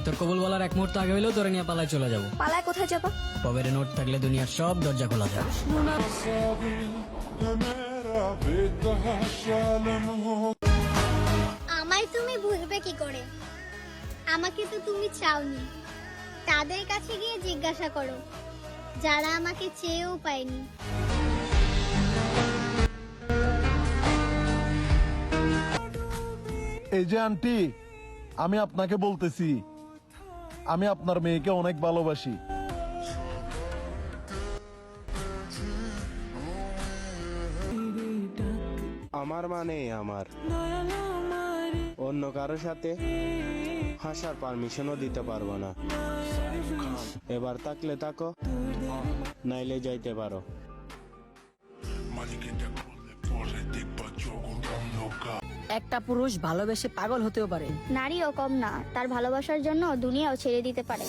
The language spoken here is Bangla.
তোর কবুল বলার এক মুহূর্ত আগে হইলেও তোরে নিয়ে পালায় চলে যাবো। পালায় কোথায় যাবা? পকেটে নোট থাকলে দুনিয়ার সব দরজা খোলা যায়। আমায় তুমি ভুলবে কি করে? আমাকে তো তুমি চাওনি। তাদের কাছে গিয়ে জিজ্ঞাসা করো যারা আমাকে চেয়েও পায়নি। এই যে আন্টি, আমি আপনাকে বলতেছি, আমি আপনার মেয়েকে অনেক ভালোবাসি। আমার মানে আমার অন্য কারোর সাথে হাসার পারমিশনও দিতে পারবো না। এবার তাকলে তাকো, নাইলে যাইতে পারো। একটা পুরুষ ভালোবেসে পাগল হতেও পারে। নারীও কম না, তার ভালোবাসার জন্য দুনিয়াও ছেড়ে দিতে পারে।